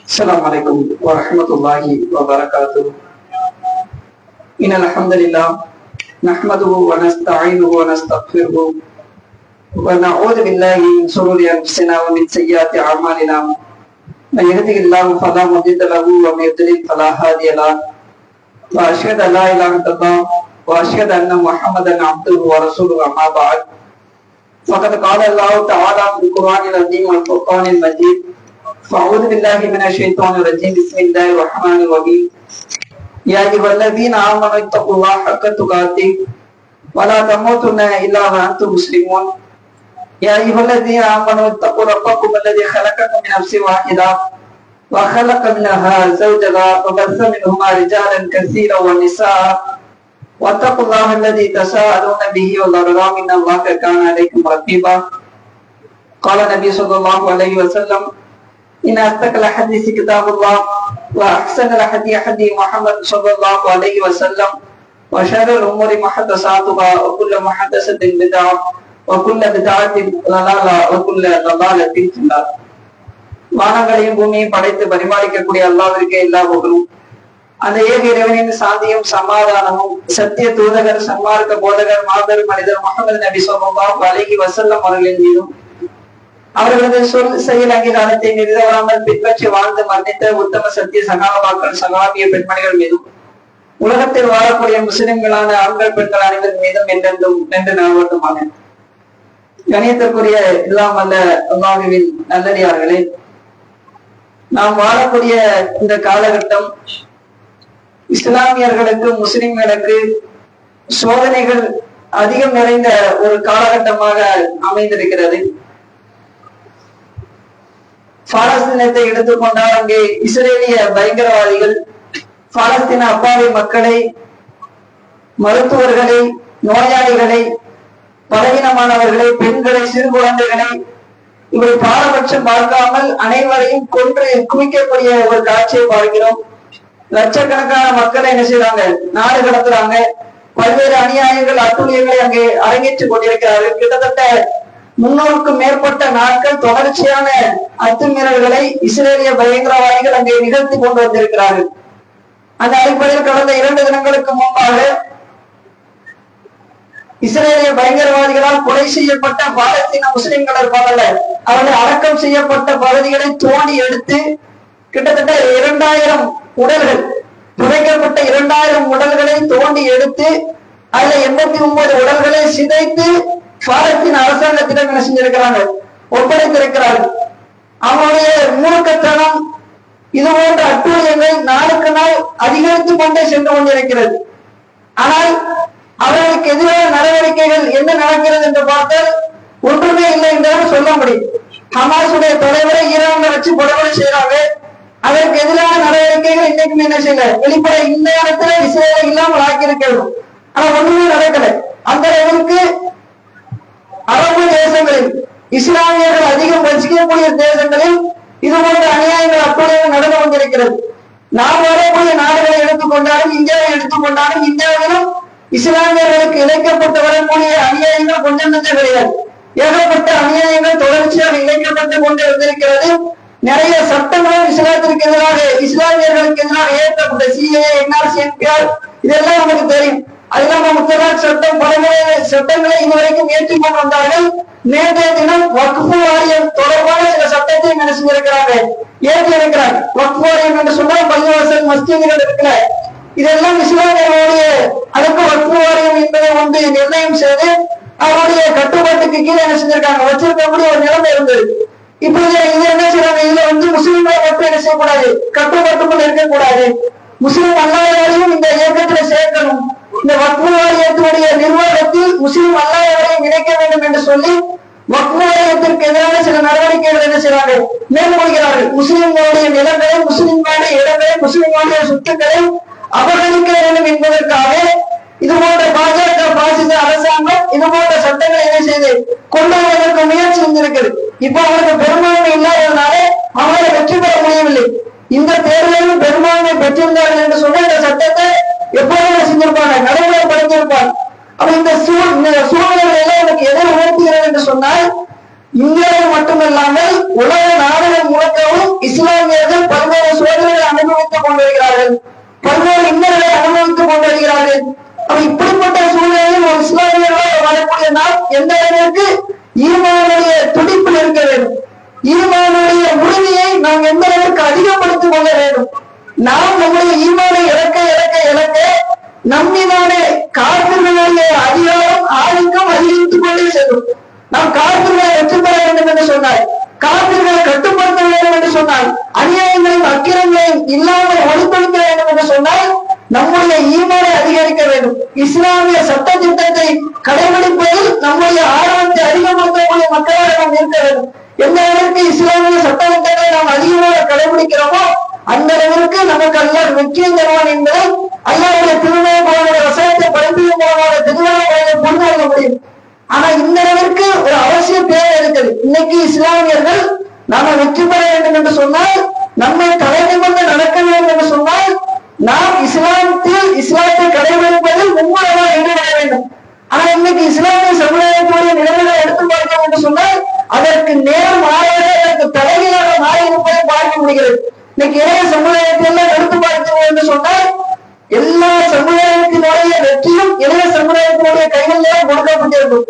السلام عليكم ورحمة الله وبركاته. إن الحمد لله نحمده ونستعينه ونستغفره ونعوذ بالله من شرور أنفسنا ومن سيئات أعمالنا. من يهده الله فلا مضل له ومن يضلل فلا هادي له. وأشهد أن لا إله إلا الله وأشهد أن محمدا عبده ورسوله. أما بعد فقد قال الله تعالى في القرآن العظيم والفرقان المجيد: فأعوذ بالله من الشيطان الرجيم. بسم الله الرحمن الرحيم. يا أيها الذين آمنوا اتقوا الله حق تقاته ولا تموتن إلا وأنتم مسلمون. يا أيها الذين آمنوا اتقوا ربكم الذي خلقكم من نفس واحدة وخلق منها زوجها وبث منهما رجالا كثيرا ونساء واتقوا الله الذي تساءلون به والأرحام إن الله كان عليكم رقيبا. قال النبي صلى الله عليه وسلم: إن أصدق الحديث كتاب الله وأحسن الهدي هدي محمد صلى الله عليه وسلم وشر الأمور محدثاتها وكل محدثة بدعة وكل بدعة ضلالة وكل ضلالة في النار. வானங்களையும் பூமியும் படைத்து பரிமாறிக்கக்கூடிய அல்லாஹ்விற்கு எல்லா புகழும். அந்த ஏக இறைவனின் சாந்தியும் சமாதானமும் சத்திய தூதகர் சன்மார்க்க போதகர் மாபெரும் மனிதர் முஹம்மது நபி ஸல்லல்லாஹு அலைஹி வஸல்லம் அவர்களின் மீதும் அவர்களது சொல் செயல் அங்கீகாரத்தை நிறுவனாமல் பின்பற்றி வாழ்ந்து மன்னித்த உத்தம சத்திய சகாபாக்கள் சகாபிய பெண்மணிகள் மீதும் உலகத்தில் வாழக்கூடிய முஸ்லிம்களான ஆண்கள் பெண்கள் அனைவரின் மீதும் என்றென்றும் நின்று நிலவட்டுமான கணியத்திற்குரிய எல்லாம் அல்ல அல்லாஹ்வின் நல்லடியார்களே, நாம் வாழக்கூடிய இந்த காலகட்டம் இஸ்லாமியர்களுக்கு முஸ்லிம்களுக்கு சோதனைகள் அதிகம் நிறைந்த ஒரு காலகட்டமாக அமைந்திருக்கிறது. பாலஸ்தீனத்தை எடுத்துக்கொண்டால் அங்கே இஸ்ரேலிய பயங்கரவாதிகள் பாலஸ்தீன அப்பாவி மக்களை, மருத்துவர்களை, நோயாளிகளை, பலவீனமானவர்களை, பெண்களை, சிறு குழந்தைகளை இவை பாரபட்சம் பார்க்காமல் அனைவரையும் கொன்று குவிக்கக்கூடிய ஒரு காட்சியை பார்க்கிறோம். லட்சக்கணக்கான மக்களை என்ன செய்யறாங்க, நாடு கடத்துறாங்க. பல்வேறு அநியாயங்கள் அத்துழியங்களை அங்கே அரங்கேற்றுக் கொண்டிருக்கிறார்கள். கிட்டத்தட்ட 300க்கும் மேற்பட்ட நாட்கள் தொடர்ச்சியான அத்துமீறல்களை இஸ்ரேலிய பயங்கரவாதிகள் அங்கே நிகழ்த்தி கொண்டு வந்திருக்கிறார்கள். அந்த அடிப்படையில் கடந்த 2 தினங்களுக்கு முன்பாக இஸ்ரேலிய பயங்கரவாதிகளால் கொலை செய்யப்பட்ட பாலஸ்தீன முஸ்லிம்கள் இருப்பாங்கல்ல, அவர்கள் அடக்கம் செய்யப்பட்ட பகுதிகளை தோண்டி எடுத்து கிட்டத்தட்ட 2000 உடல்கள், புதைக்கப்பட்ட 2000 உடல்களை தோண்டி எடுத்து அதுல 89 உடல்களை சிதைத்து பாலஸ்தீன அரசாங்கத்திடம் என்ன செஞ்சிருக்கிறாங்க, ஒப்படைத்திருக்கிறார்கள். அவனுடைய மூர்க்கத்தனம் இது போன்ற அட்டூழியங்கள் நாளுக்கு நாள் அதிகரித்துக் கொண்டே சென்று கொண்டிருக்கிறது. ஆனால் அவர்களுக்கு எதிரான நடவடிக்கைகள் என்ன நடக்கிறது என்று பார்த்தால் ஒன்றுமே இல்லை என்றாலும் சொல்ல முடியும். ஹமாஸுடைய தலைவரை ஈரான்ல வச்சு படுகொலை செய்யறாங்க. அதற்கு எதிரான நடவடிக்கைகள் இன்னைக்குமே என்ன செய்யல, வெளிப்படை இந்த இடத்துல இஸ்ரேலை இல்லாமல் ஆக்கியிருக்கிறது. ஆனா ஒண்ணுமே நடக்கல. அந்த அளவுக்கு அரபு தேசங்களில் இஸ்லாமியர்கள் அதிகம் வசிக்கக்கூடிய தேசங்களில் இது போன்ற அநியாயங்கள் அப்படியே நடந்து கொண்டிருக்கிறது. நாம் வரக்கூடிய நாடுகளை எடுத்துக்கொண்டாலும் இந்தியாவை எடுத்துக்கொண்டாலும் இந்தியாவிலும் இஸ்லாமியர்களுக்கு இழைக்கப்பட்டு வரக்கூடிய அநியாயங்கள் கொஞ்சம் கொஞ்சம் கிடையாது. ஏகப்பட்ட அநியாயங்கள் தொடர்ச்சியாக இழைக்கப்பட்டு கொண்டு வந்திருக்கிறது. நிறைய சட்டங்களும் இஸ்லாத்திற்கு எதிராக, இஸ்லாமியர்களுக்கு எதிராக ஏற்பட்ட சிஏஏ, என்ஆர்சி, என்பிஆர் இதெல்லாம் நமக்கு தெரியும். அதெல்லாம் முத்தலாக் சட்டம், பல்வேறு சட்டங்களை இதுவரைக்கும் ஏற்றிக் கொண்டு வந்தார்கள். நேற்றைய தினம் வக்ஃபு வாரியம் தொடர்பான சில சட்டத்தை என்ன செஞ்சிருக்கிறாங்க, ஏற்றி இருக்கிறார். வக்ஃபு வாரியம் என்று சொன்னால் பள்ளிவாசல், மஸ்ஜிதுகள் இருக்கிற இதெல்லாம் இஸ்லாமியர்களுடைய அதற்கு வக்ஃபு வாரியம் என்பதை ஒன்று நிர்ணயம் செய்து அவருடைய கட்டுப்பாட்டுக்கு கீழே என்ன செஞ்சிருக்காங்க, வச்சிருக்கக்கூடிய ஒரு நிலைமை இருந்தது. இப்போது இது என்ன செய்யறாங்க, இதுல முஸ்லிம்களை மட்டும் என்ன செய்யக்கூடாது, கட்டுப்பாட்டுக்குள் இருக்கக்கூடாது, முஸ்லிம் அல்லாதவரையும் இந்த இயக்கத்துல சேர்க்கணும், இந்த வக்ஃபு வாரியத்தினுடைய நிர்வாகத்தில் முஸ்லிம் அல்லாதவரையும் இணைக்க வேண்டும் என்று சொல்லி வக்ஃபு வாரியத்திற்கு எதிரான சில நடவடிக்கைகள் என்ன செய்யறாங்க, மேற்கொள்கிறார்கள். முஸ்லிம்களுடைய நிலங்களை, முஸ்லிம்களுடைய இடங்களை, முஸ்லிம்களுடைய சொத்துக்களை அபகரிக்க வேண்டும் என்பதற்காக இது போன்ற பாஜக பாசிச அரசாங்கம் இது போன்ற சட்டங்களை என்ன செய்து கொண்டு வருவதற்கு முயற்சி செஞ்சிருக்கிறது. இப்ப அவருக்கு பெரும்பான்மை இல்லாததுனால அவங்களை வெற்றி பெற முடியவில்லை. இந்த தேர்தலிலும் பெரும்பான்மை பெற்றிருந்தார்கள் என்று சொன்ன இந்த சட்டத்தை எப்போதும் செஞ்சிருப்பாங்க, நடைமுறைப்படுத்தியிருப்பாங்க. அப்ப இந்த சூழ்நிலைகளை எல்லாம் எனக்கு எதை உணர்த்துகிறது என்று சொன்னால், இந்தியாவில் மட்டுமல்லாமல் உலக நாடுகள் முழுக்கவும் இஸ்லாமியர்கள் பல்வேறு ஈமானுடைய உறுதியை நாம் எந்த அளவுக்கு அதிகப்படுத்திக் கொள்ள வேண்டும். நாம் நம்முடைய ஈமானை இழக்க இழக்க இழக்க நம்மினாலே காப்பிர்களுடைய அதிகாரம் ஆதிக்கம் அதிகரித்துக் கொண்டே செல்லும். நாம் காப்பிர்களை வெற்றி பெற வேண்டும் என்று சொன்னார், காப்பிர்களை கட்டுப்படுத்த வேண்டும் என்று சொன்னார், அநியாயங்களையும் அக்கிரங்களையும் இல்லாமல் ஒளிப்படுத்த வேண்டும் என்று சொன்னால் நம்முடைய ஈமானை அதிகரிக்க வேண்டும். இஸ்லாமிய சட்ட திட்டத்தை கடைபிடிப்பதில் நம்முடைய ஆர்வத்தை அதிகப்படுத்தக்கூடிய மக்களாக நாம் இருக்க வேண்டும். எந்த அளவிற்கு இஸ்லாமிய சட்ட திட்டங்களை நாம் அதிகமாக கடைபிடிக்கிறோமோ அந்த அளவிற்கு நமக்கு அல்லாஹ் வெற்றியை தருவான் என்பதை அல்லாஹ்வுடைய திருமண வசனத்தை படிப்பதன் மூலமாக தெளிவாக புரிந்து கொள்ள முடியும். ஆனா இந்த அளவிற்கு ஒரு அவசிய தேவை இருக்குது. இன்னைக்கு இஸ்லாமியர்கள் நாம வெற்றி பெற வேண்டும் என்று சொன்னால், நம்மை தலை நிமிர்ந்து நடக்க வேண்டும் என்று சொன்னால், நாம் இஸ்லாத்தை கடைபிடிப்பதில் மும்முரமாக ஈடுபட வேண்டும். ஆனா இன்னைக்கு இஸ்லாமிய சமுதாயத்துடைய நிலைமைகளை எடுத்து பார்க்க என்று சொன்னால் அதற்கு நேர் மாறாக அதற்கு தலைகீழாக மாறி இருப்பதை பார்க்க முடிகிறது. இன்னைக்கு இளைய சமுதாயத்தில் எடுத்து பார்க்கிறோம் என்று சொன்னால் எல்லா சமுதாயத்தினுடைய வெற்றியும் இளைய சமுதாயத்தினுடைய கைகளில் கொடுக்கப்பட்டிருக்கும்.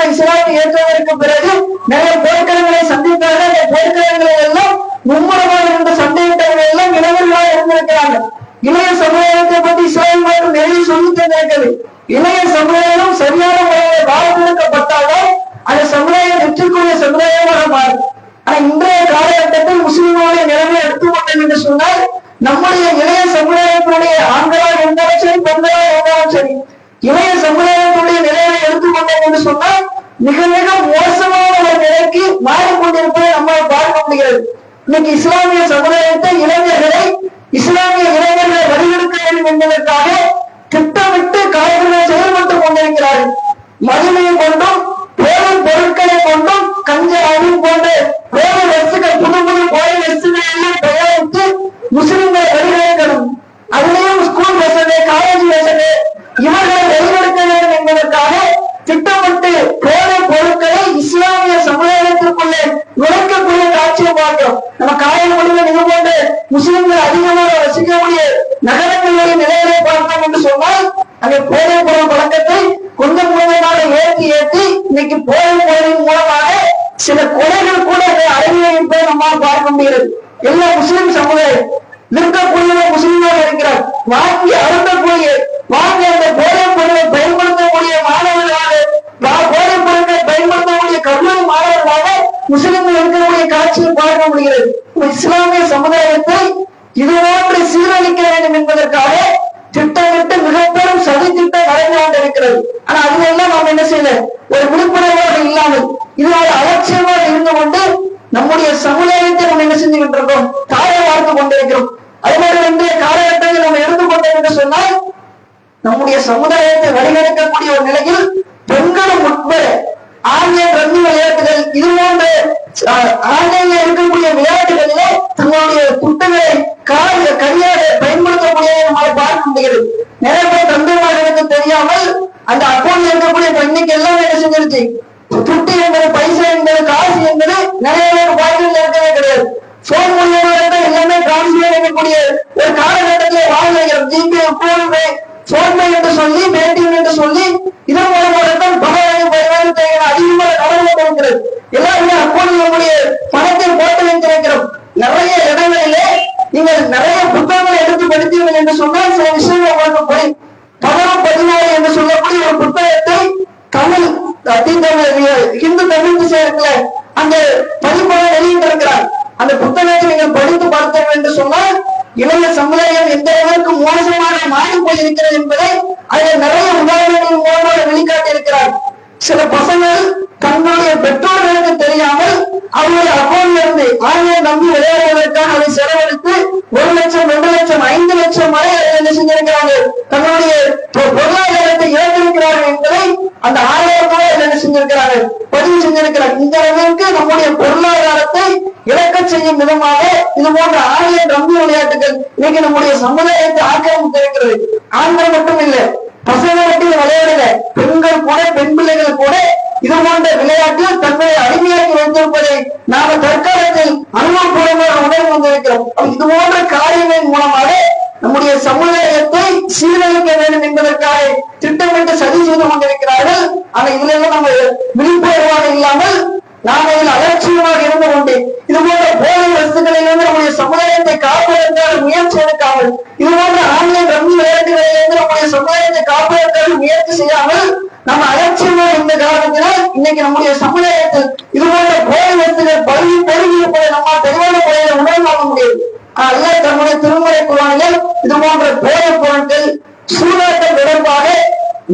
இஸ்லாமை ஏற்றதற்கு பிறகு நிறைய போர்க்களங்களை சந்தித்தார்கள். அந்த போர்க்களங்களை எல்லாம் மும்முரமாக இருந்த சண்டையிட்டவர்கள் எல்லாம் இளைஞர்களாக இருந்திருக்கிறார்கள். இளைய சமுதாயத்தை பற்றி இஸ்லாம் மற்றும் நிறைய சொல்லி தந்திருக்கிறது. இளைய சமுதாயம் சரியான முறையில் வாழ்க்கெடுக்கப்பட்டாலும் அந்த சமுதாயம் வெற்றிக்குரிய சமுதாயமாக மாறும். ஆனா இன்றைய காலகட்டத்தில் முஸ்லிம்களுடைய நிலைமை எடுத்துக்கொண்டோம் என்று சொன்னால் நம்முடைய இளைய சமுதாயத்தினுடைய ஆண்களாக இருந்தாலும் சரி, பெண்களாக இருந்தாலும் சரி, இளைய சமுதாயத்துடைய நிலையை எடுத்துக்கொண்டோம் என்று சொன்னால் மிக மிக மோசமான ஒரு நிலைக்கு மாறிக்கொண்டிருப்பதை நம்மால் பார்க்க முடிகிறது. இன்னைக்கு இஸ்லாமிய சமுதாயத்தை இஸ்லாமிய இளைஞர்களை வழிநடத்த வேண்டும் என்பதற்காக திட்டமிட்டு காய்கறிகளை செயல்பட்டுக் கொண்டிருக்கிறார்கள். மதுமையை கொண்டும் போதை பொருட்களை கொண்டும் கஞ்சா போன்ற போதை வசுகள் புது புது போதை வசுகளை எல்லாம் தயாரித்து முஸ்லிம்களை வழிநடத்தணும். அதுலேயும் ஸ்கூல் வசதி, காலேஜ் வசதி இவர்களை வழிநடத்த வேண்டும் என்பதற்காக திட்டமிட்டு போதை பொருட்களை இஸ்லாமிய சமுதாயத்திற்குள்ளே நுழைக்கக்கூடிய காட்சியை பார்க்கிறோம். நம்ம காயமொழியில் இது போன்ற முஸ்லிம்கள் அதிகமாக வசிக்கக்கூடிய நகரங்களுடைய நிலைகளை பார்த்தோம் என்று சொன்னால் அங்கே போதை பொருள் பழக்கத்தை கொஞ்சம் கொஞ்சமாக ஏற்றி இன்னைக்கு போதை பொருளின் மூலமாக சில கொலைகள் கூட அறிவியலை நம்மால் பார்க்க முடிகிறது. எல்லா முஸ்லிம் சமுதாயம் இருக்கக்கூடிய முஸ்லிமாக இருக்கிறார். வாங்கி அருந்தக்கூடிய வாங்கி அந்த போதை பொருளை பயன்படுத்தக்கூடிய மாணவர்களாக, போதை பொருட்களை பயன்படுத்தக்கூடிய கல்லூரி மாணவர்களாக முஸ்லிம்கள் இருக்கக்கூடிய காட்சியை பார்க்க முடிகிறது. இஸ்லாமிய சமுதாயத்தை இதுபோன்று சீரழிக்க வேண்டும் என்பதற்காக திட்டமிட்டு மிக பெரும் சதி திட்டம் நடந்து கொண்டிருக்கிறது. ஆனா அதுவெல்லாம் நாம் என்ன செய்யல, ஒரு விழிப்புணர்வாக இல்லாமல் இதனால் அலட்சியமாக இருந்து கொண்டு நம்முடைய சமுதாயத்தை நம்ம என்ன செஞ்சுக்கிட்டு இருக்கோம், தாயை பார்த்து கொண்டிருக்கிறோம். அதுமாதிரி இன்றைய காலகட்டத்தில் நம்ம எடுத்துக்கொண்டோம் என்று சொன்னால் நம்முடைய சமுதாயத்தை வழிநடக்கக்கூடிய ஒரு நிலையில் பெண்களும் உட்பட ஆன்லைன் ரம்மி விளையாட்டுகள் இது போன்ற ஆன்லைன்ல இருக்கக்கூடிய விளையாட்டுகளிலே தங்களுடைய குட்டைகளை கையாக பயன்படுத்தக்கூடிய நம்மால் பார்க்க முடிகிறது. நிறைய பேர் தந்தைமார்களுக்கு தெரியாமல் அந்த அக்கௌண்ட்ல இருக்கக்கூடிய இன்னைக்கு எல்லாமே என்ன செஞ்சிருச்சு, துட்டு என்பது, பைசா என்பது, காசு என்பது நிறைய பேர் வாழ்க்கையில் இருக்கவே கிடையாது. போன் மூலியமாக எல்லாமே டிரான்ஸ்பர் இருக்கக்கூடிய ஒரு காலகட்டத்தில் வாழ்கிறோம். ஜிபே, போன்பே, போன்பே என்று சொல்லி, பேடிஎம் என்று சொல்லி இதன் மூலமாக பணம் அதிகமாக கடவுள் இருக்கிறது. எல்லாருமே அக்கௌண்ட் நம்முடைய பணத்தை போட்டு வைத்திருக்கிறோம். நிறைய இடங்களிலே நீங்கள் நிறைய புத்தகங்களை எடுத்து படித்தீர்கள் என்று சொன்னால் சில விஷயங்கள் உங்களுக்கு புரியும். 16 என்று சொல்லக்கூடிய ஒரு புத்தகத்தை தமிழ் ஹிந்து தமிழ் விஷயத்துல அந்த பதிப்பாக வெளியிட்டிருக்கிறார். அந்த புத்தகத்தை நீங்கள் படித்து பார்த்தீர்கள் என்று சொன்னால் இளைய சமுதாயம் எந்த அளவுக்கு மோசமாக மாறி போயிருக்கிறது என்பதை அதில் நிறைய உதாரணங்கள் மூலமாக வெளிக்காட்டி இருக்கிறார். சில பசங்கள் தங்களுடைய பெற்றோர்களுக்கு தெரியாமல் அவருடைய அக்கௌண்ட்ல இருந்து ஆன்லைன் நம்பி விளையாடுவதற்காக அதை செலவழித்து 1 லட்சம், 2 லட்சம், 5 லட்சம் வரை என்ன செஞ்சிருக்கிறாங்க, தங்களுடைய பொருளாதாரத்தை இழந்திருக்கிறார்கள் என்பதை அந்த 1000 ரூபாய் என்ன செஞ்சிருக்கிறாங்க, பதிவு செஞ்சிருக்கிறார். இந்த அளவுக்கு நம்முடைய பொருளாதாரத்தை இழக்க செய்யும் விதமாக இது போன்ற ஆன்லைன் ரம்மி விளையாட்டுகள் இன்னைக்கு நம்முடைய சமுதாயத்தை ஆக்கிரமித்திருக்கிறது. ஆண்கள் மட்டும் இல்லை, பசங்க மட்டும் விளையாடல, பெண்கள் கூட, பெண் பிள்ளைகள் கூட இது போன்ற விளையாட்டில் தன்னை அடிமையாக்கி வைத்திருப்பதை நாம தற்காலத்தில் அனுபவபூர்வமாக உணர்வு வந்திருக்கிறோம். இது போன்ற காரியங்களின் மூலமாக நம்முடைய சமுதாயத்தை சீரழிக்க வேண்டும் என்பதற்காக திட்டமிட்டு சதி செய்து கொண்டிருக்கிறார்கள். ஆனா இதுல எல்லாம் நம்ம விழிப்புணர்வாக இல்லாமல் நாம் அதில் அலட்சியமாக இருந்து கொண்டு இது போன்ற போதை வஸ்துக்களிலிருந்து நம்முடைய சமுதாயத்தை காப்பதற்கான முயற்சி எடுக்காமல், இது போன்ற ஆன்லைன் ரம்மி விளையாட்டுகளிலிருந்து நம்முடைய சமுதாயத்தை காப்பதற்கான முயற்சி செய்யாமல் நம்ம அலட்சியமா இந்த காரணத்தினால் இன்னைக்கு நம்முடைய சமுதாயத்தில் இது போன்ற போதை வஸ்துகள் பெருகி இருப்பதை நம்மால் தெளிவான முறையில் உணர்வாக முடியும். அல்லாஹ் தம்முடைய திருமறை குர்ஆனில் இது போன்ற போதை பொருட்கள் சூதாட்டம் தொடர்பாக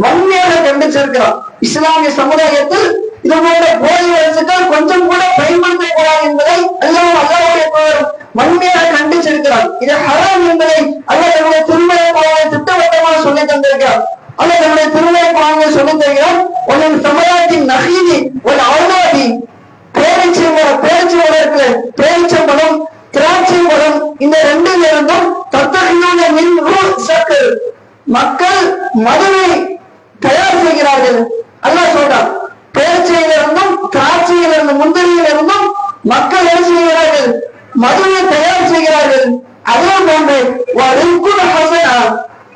வன்மையாக கண்டிச்சிருக்கிறார். இஸ்லாமிய சமுதாயத்தில் இது போன்ற போதை வஸ்துக்கள் கொஞ்சம் கூட பயன்படுத்தக்கூடாது என்பதை அல்லாஹ்வுடைய வன்மையாக கண்டிச்சிருக்கிறார். இது ஹராம் என்பதை அல்லாஹ் தம்முடைய திருமறை குர்ஆனில் திட்டவட்டமாக சொல்லி தந்திருக்கிறார். அல்லாஹ் தம்முடைய திருமறை குர்ஆனில் சொல்லி தருகிறார், ஒரு சமுதாயத்தின் நகீதி ஒரு அவுலாதி பேரிச்சம்பழம் இருக்கிற பேரிச்சம்பழம் திராட்சைப்பழம் இந்த ரெண்டில் இருந்தும் மக்கள் மதுவை தயார் செய்கிறார்கள். அல்லாஹ் சொல்றான், பேரிச்சையிலிருந்தும் திராட்சையிலிருந்தும் முந்திரியிலிருந்தும் மக்கள் என்ன செய்கிறார்கள்? மதுவை தயார் செய்கிறார்கள். அதே போன்று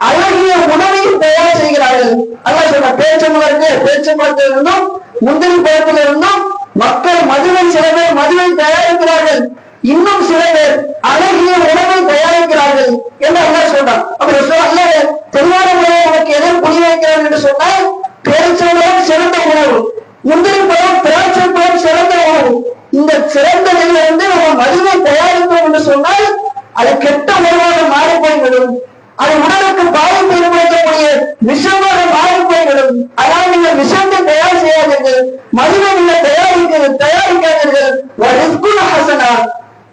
அழகிய உணவை தயார் செய்கிறார்கள். அல்லாஹ் சொல்ற பேரிச்சம்பழத்திலிருந்தும் முந்திரி பழத்திலிருந்தும் மக்கள் மதுவை சில பேர் மதுவை தயாரிக்கிறார்கள், இன்னும் சில பேர் அழகிய உணவை தயாரிக்கிறார்கள் என்று அல்லாஹ் சொல்றான். அப்படி அல்லாஹ் தெளிவான முறையை உனக்கு எதை புரிய வைக்கிறார் என்று சொன்னால், பேரிச்சம்பழம் சிறந்த உணவு, முந்திரி பழம் திராட்சை பழம் சிறந்த உணவு. இந்த சிறந்த நிலையிலிருந்து நம்ம மதுவை தயாரிப்போம் என்று சொன்னால் அது கெட்ட உணவாக மாறி போய்விடும், அது உடலுக்கு பாதிப்பு ஏற்படுத்தக்கூடிய விஷமாக மாறி போய்விடும். அதனால் நீங்கள் விஷத்தை தயார் செய்யாதீர்கள், மதுவை நீங்கள் தயாரிக்காதீர்கள்.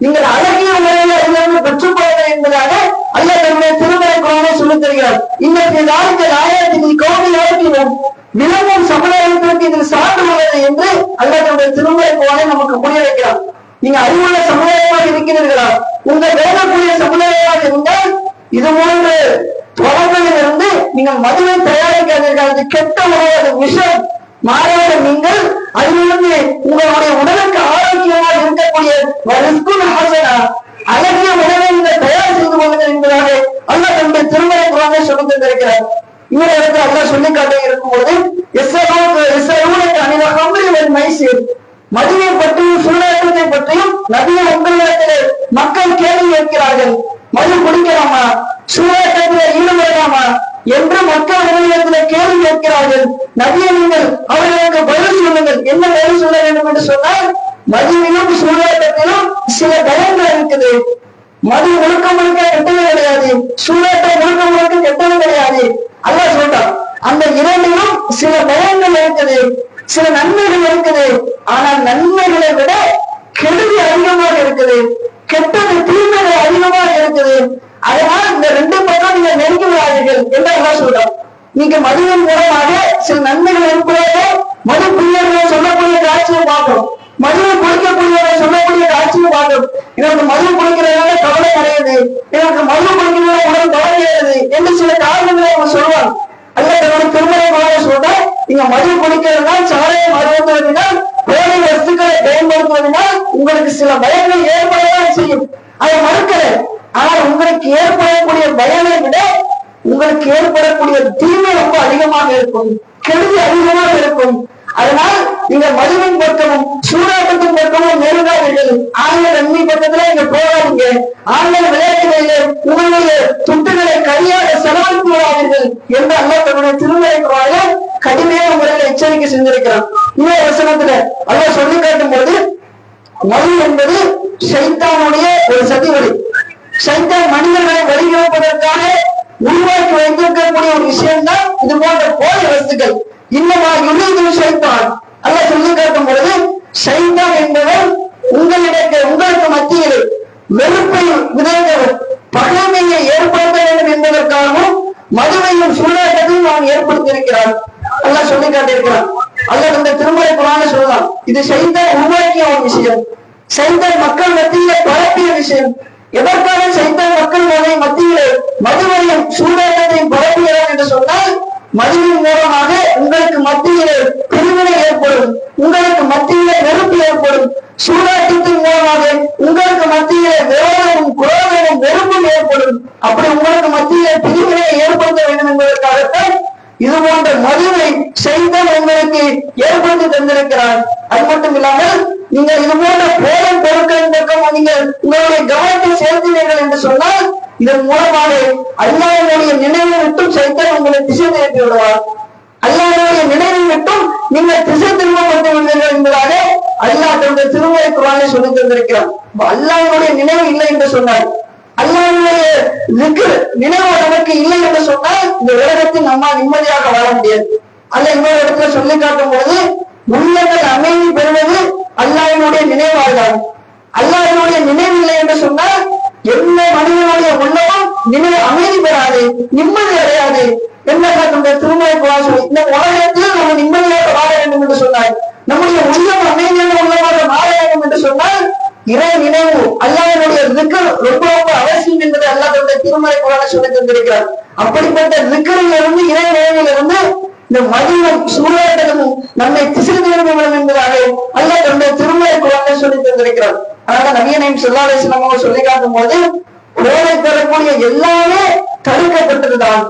நீங்கள் அழகிய முறையில் அதிலிருந்து பெற்றுக்கொள்ளுங்கள் என்பதாக அல்லாஹ் தன்னுடைய திருமறை குர்ஆனை சொல்லித் தருகிறார். இன்னைக்கு ஆயத்தில் கோவிலும் விளங்கும் சமுதாயத்திற்கு இதில் சார்ந்து உள்ளது என்று அல்லாஹ் தன்னுடைய திருமறை குர்ஆனை நமக்கு புரிய வைக்கிறார். நீங்க அறிவுள்ள சமுதாயமாக இருக்கிறீர்களா? உங்கள் வேதக்கூடிய சமுதாயமாக இருந்தால் இது போன்ற தொடர்பில் இருந்து நீங்கள் மதுவை தயாரிக்காதீர்கள். அது கெட்ட உணவு, விஷம். மாறாக நீங்கள் அதிலிருந்து உங்களுடைய உடலுக்கு ஆரோக்கியமாக இருக்கக்கூடிய அழகிய உணவை நீங்கள் தயார் செய்து கொள்ளுங்கள் என்பதாக அல்லாஹ் தன்னுடைய திருமறை குர்ஆனை சொல்லித் தந்திருக்கிறார். இந்த இடத்துல அல்லாஹ் சொல்லி காட்ட இருக்கும்போது மதுவை பற்றியும் சூதாட்டத்தை பற்றியும் நபியை உங்களிடத்திலே மக்கள் கேள்வி கேட்கிறார்கள். மது குடிக்கலாமா, சூதாட்டத்தில் ஈடுபடலாமா என்று மக்கள் உங்களிடத்தில் கேள்வி கேட்கிறார்கள். நபியை நீங்கள் அவர்களுக்கு பதில் சொல்லுங்கள். என்ன பதில் சொல்ல வேண்டும் என்று சொன்னால், மதுவிலும் சூதாட்டத்திலும் சில பயங்கள் இருக்குது. மது முழுக்க முழுக்க கெட்டது கிடையாது, சூதாட்டம் முழுக்க முழுக்க கெட்டது கிடையாது. அல்லாஹ் சொல்றான், அந்த இரண்டிலும் சில பயங்கள் இருக்குது, சில நன்மைகள் இருக்குது. ஆனால் நன்மைகளை விட கெடுதி அதிகமாக இருக்குது, கெட்டது தீமைகள் அதிகமாக இருக்குது. அதனால் இந்த ரெண்டு பக்கம் நீங்க நெருங்கி விடாதீர்கள் என்று அல்லாஹ் சொல்றான். நீங்க மதுவின் மூலமாக சில நன்மைகள் இருப்பதாக மது பிரியர்கள் சொல்லக்கூடிய காட்சியை பார்க்கிறோம், மதுவை குடிக்கக்கூடியவர்கள் சொல்லக்கூடிய காட்சியை பார்க்கிறோம். எனக்கு மது குடிக்கிறதுனால கவலை கிடையாது, எனக்கு மது குடிக்கிறதுனால உடல் கவலையாது என்று சில காரணங்களை அவங்க சொல்லுவாங்க. அல்லாஹ் தன்னுடைய திருமறை குர்ஆனை சொல்ற, நீங்க மது குடிக்கிறதுனால், சாராயம் அருந்துவதனால், போதை வஸ்துக்களை பயன்படுத்துவதனால் உங்களுக்கு சில பயங்கள் ஏற்படதான் செய்யும், அதை மறுக்கல. ஆனால் உங்களுக்கு ஏற்படக்கூடிய பயனை விட உங்களுக்கு ஏற்படக்கூடிய தீமை ரொம்ப அதிகமாக இருக்கும், கெடுதி அதிகமாக இருக்கும். அதனால் நீங்க மதுவின் பக்கமும் சூதாட்டத்தின் பக்கமும் நெருங்காதீர்கள். ஆன்லைன் நன்மை பக்கத்துல நீங்க போகாதீங்க. ஆன்லைன் விளையாட்டுகளிலே உங்களுடைய துட்டுகளை கரியாக செலவழித்து விடாதீர்கள் என்று அல்லாஹ் தன்னுடைய திருமறை குர்ஆனிலே கடுமையான முறையில் எச்சரிக்கை செஞ்சிருக்கிறார். இன்னொரு வசனத்துல அல்லாஹ் சொல்லி காட்டும் போது, மது என்பது ஷைத்தானுடைய ஒரு சதிவழி. ஷைத்தான் மனிதர்களை வழிகெடுப்பதற்காக உருவாக்கி வைத்திருக்கக்கூடிய ஒரு விஷயம் தான் இது போன்ற போதை வஸ்துக்கள். இன்னமா யுரீது ஷைத்தான் அல்லாஹ் சொல்லி காட்டும் பொழுது, ஷைத்தான் என்பவர் உங்களுக்கு மத்தியில் வெறுப்பை விதைத்தவர், பகைமையை ஏற்படுத்த வேண்டும் என்பதற்காகவும் மதுவையும் சூதாட்டத்தையும் அவன் ஏற்படுத்தியிருக்கிறார். அல்லாஹ் சொல்லி காட்டியிருக்கிறான். அல்லாஹ் இந்த திருமறை குர்ஆனில் சொல்லலாம், இது ஷைத்தான் உருவாக்கிய ஒரு விஷயம், ஷைத்தான் மக்கள் மத்தியிலே பரப்பிய விஷயம். எதற்காக ஷைத்தான் மக்கள் மத்தியிலே மதுவையும் சூதாட்டத்தையும் பரப்புகிறார் என்று சொன்னால், மதுவின் மூலமாக உங்களுக்கு மத்தியிலே பிரிவினை ஏற்படும், உங்களுக்கு மத்தியிலே நெருப்பு ஏற்படும். சூதாட்டத்தின் மூலமாக உங்களுக்கு மத்தியிலே விரோதமும் குரோதமும் வெறுப்பும் ஏற்படும். அப்படி உங்களுக்கு மத்தியிலே பிரிவினை ஏற்படுத்த வேண்டும் என்பதற்காகத்தான் இது போன்ற மதுவை செய்தான் உங்களுக்கு ஏற்படுத்தி தந்திருக்கிறார். அது மட்டும் இல்லாமல் நீங்கள் இது போன்ற போதை பொருட்களின் பக்கம் நீங்கள் உங்களுடைய கவனத்தை செலுத்தினீர்கள் என்று சொன்னால் இதன் மூலமாக அல்லாஹ்வுடைய நினைவை விட்டும் சைத்தான் உங்களை திசை திருப்பி விடுவார். அல்லாஹ்வுடைய நினைவை விட்டும் நீங்கள் திசை திரும்பப்பட்டு விடுவீர்கள் என்பதாக அல்லாஹ் தன்னுடைய திருமறை குர்ஆனில் சொல்லி தந்திருக்கிறார். அல்லாஹ்வுடைய நினைவு இல்லை என்று சொன்னார், அல்லாஹ்வுடைய நினைவு நமக்கு இல்லை என்று சொன்னால் இந்த உலகத்தில் நம்மால் நிம்மதியாக வாழ முடியாது. அல்ல இன்னொரு இடத்துல சொல்லி காட்டும் பொழுது உள்ளங்கள் அமைதி பெறுவது அல்லாஹ்வுடைய நினைவாழ்தான். அல்லாஹ்வுடைய நினைவு இல்லை என்று சொன்னால் எந்த மனிதனுடைய உள்ளமும் நினைவு அமைதி பெறாது, நிம்மதி அடையாது. என்ன நம்முடைய திருமலை குர்ஆன் சொல்லி இந்த உலகத்தில் நம்ம நிம்மதியாக வாழ வேண்டும் என்று சொன்னார். நம்முடைய உள்ளம் அமைதியான உள்ளமாக மாற வேண்டும் என்று சொன்னால் இறை நினைவு அல்லாஹ்வுடைய திக்ர் ரொம்ப ரொம்ப அவசியம் என்பதை அல்லாஹ் தன்னுடைய திருமறை குர்ஆனில் சொல்லி தந்திருக்கிறார். அப்படிப்பட்ட திக்ரில் இருந்து இறை நினைவில் இருந்து இந்த மதியம் சூழலும் நம்மை திசை திரும்ப வேண்டும் என்பதாக அல்லாஹ் தன்னுடைய திருமறை குர்ஆனில் சொல்லி தந்திருக்கிறார். அதனால நபியே நாயகம் ஸல்லல்லாஹு அலைஹி வஸல்லம் அவங்க சொல்லி காட்டும் போது போதை தரக்கூடிய எல்லாமே தடுக்கப்பட்டதுதான்.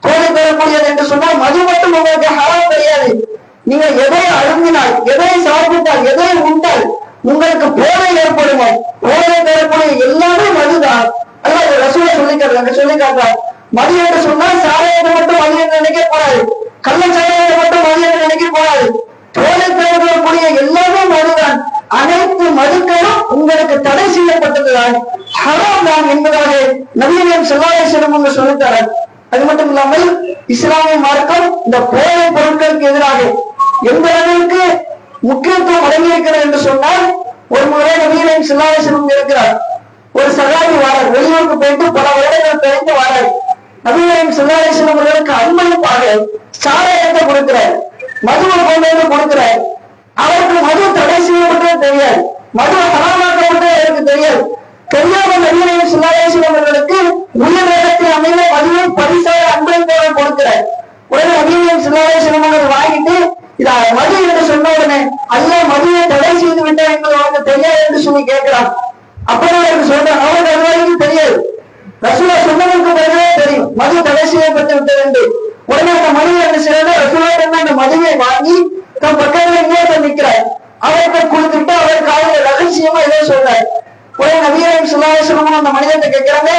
போதை தரக்கூடியது என்று சொன்னால் மது மட்டும் உங்களுக்கு ஹராம் கிடையாது. நீங்க எதை அருந்தினால், எதை சாப்பிட்டால், எதை உண்டால் உங்களுக்கு போதை ஏற்படுமோ போதை தரக்கூடிய எல்லாமே மதுதான். அல்லாஹ் ரசூலை சொல்லி காட்டுறார். மது என்று சொன்னால் சாராயத்தை மட்டும் மது என்று நினைக்க கூடாது, கள்ள சாராயத்தை மட்டும் மது என்று நினைக்க கூடாது. போதை தரக்கூடிய எல்லாமே மதுதான். அனைத்து மதுக்களும் உங்களுக்கு தடை செய்யப்பட்டதுதான், ஹராம் தான் என்பதாக நபியே நாயகம் ஸல்லல்லாஹு அலைஹி வஸல்லம் அவங்க சொல்லித்தார். அது மட்டும் இல்லாமல் இஸ்லாமிய மார்க்கம் இந்த போதை பொருட்களுக்கு எதிராக எந்த அளவிற்கு முக்கியத்துவம் வழங்கியிருக்கிறது என்று சொன்னால், ஒரு முறை நபியே நாயகம் ஸல்லல்லாஹு அலைஹி வஸல்லம் இருக்கிறார். ஒரு சகாபி வாரார், வெளியூருக்கு போயிட்டு பல வருடங்கள் கழித்து வாரார். நபியே நாயகம் ஸல்லல்லாஹு அலைஹி வஸல்லம் அவர்களுக்கு அன்பளிப்பாக சாராயத்தை கொடுக்கிறார், மதுவை கொண்டு வந்து கொடுக்கிறார். அவருக்கு மது தடை செய்யப்பட்டது தெரியாது, மது ஹராமாக்கப்பட்டது எனக்கு தெரியாது. தெரியாத நபியே நாயகம் ஸல்லல்லாஹு அலைஹி வஸல்லம் அவர்களுக்கு உயிர் நேரத்தில் அமைந்த மதுவை பரிசாக அன்பளிப்பாக கொடுக்கிறார். உடனே நபியே நாயகம் ஸல்லல்லாஹு அலைஹி வஸல்லம் அவர்கள் வாங்கிட்டு இத மது என்று சொன்ன உடனே அல்லாஹ் மதுவை தடை செய்து விட்டார் என்பது அவருக்கு தெரியாது என்று சொல்லி கேட்கிறான். அப்பதான் அவருக்கு சொல்றான், அவருக்கு அது வரைக்கும் தெரியாது, ரசூலா சொன்னதற்கு பிறகுவே தெரியும் மது தடை செய்யப்பட்டு விட்டது என்று. உடனே அந்த மதுவை என்ன செய்யறது, ரசூலா அந்த மதுவை வாங்கி தன் பக்கத்துல இன்னொருத்தர் நிற்கிறார், அவருக்கு கொடுத்துட்டு அவர் காலையில ரகசியமா ஏதோ சொல்றார். உடனே நபியே நாயகம் ஸல்லல்லாஹு அலைஹி வஸல்லம் அந்த மனிதத்தை கேட்கிறாங்க,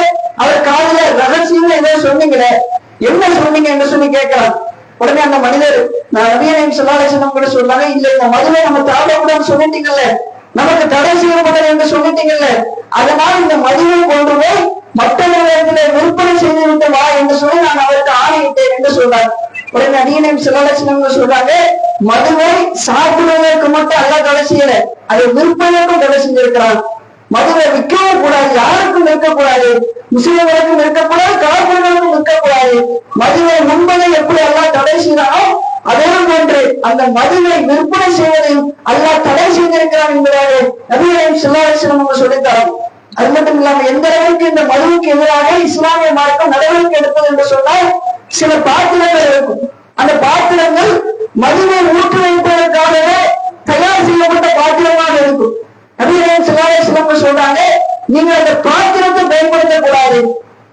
அவர் காலையில ரகசியமா ஏதோ சொன்னீங்களே, என்ன சொன்னீங்க என்று சொல்லி கேட்கிறான். உடனே அந்த மனிதர், நான் நபியே நாயகம் ஸல்லல்லாஹு அலைஹி வஸல்லம் கூட சொல்றாங்க, இல்ல இந்த மதுவை நம்ம சாப்பிடக்கூடாதுன்னு சொல்லிட்டீங்கல்ல, நமக்கு தடை செய்யப்பட்டது என்று சொல்லிட்டீங்கல்ல, அதனால் இந்த மதுவை கொண்டு போய் மற்றவர்களிடத்திலே விற்பனை செய்து விட்டு வா என்று சொல்லி நான் அவருக்கு ஆணையிட்டேன் என்று சொல்றார். உடனே நபியே நாயகம் ஸல்லல்லாஹு அலைஹி வஸல்லம் சொல்றாங்க, மதுவை சாப்பிடுவதற்கு மட்டும் அல்லாஹ் தடை செய்யல, அதை விற்பனைக்கும் தடை செஞ்சிருக்கிறான். மதுவை விற்கவும் கூடாது, யாருக்கும் விற்கக்கூடாது, முஸ்லிம்களுக்கும் விற்கக்கூடாது, காபிர்களுக்கும் விற்கக்கூடாது. மதுவை முன்பதை எப்படி அல்லாஹ் தடை செய்தானோ அதே போன்று அந்த மதுவை விற்பனை செய்வதையும் அல்லாஹ் தடை செய்திருக்கிறான் என்பதாக நபியே நாயகம் ஸல்லல்லாஹு அலைஹி வஸல்லம் அவங்க சொல்லித்தராங்க. அது மட்டும் இல்லாம எந்த அளவுக்கு இந்த மதுவுக்கு எதிராக இஸ்லாமிய மார்க்கம் நடவடிக்கை எடுப்பது என்று சொன்னால், சில பாத்திரங்கள் இருக்கும், அந்த பாத்திரங்கள் மதுவை ஊற்றி வைப்பதற்காகவே தயார் செய்யப்பட்ட பாத்திரமாக இருக்கும். நபியே நாயகம் ஸல்லல்லாஹு அலைஹி வஸல்லம் சொல்றாங்க, நீங்க அந்த பாத்திரத்தை பயன்படுத்தக்கூடாது.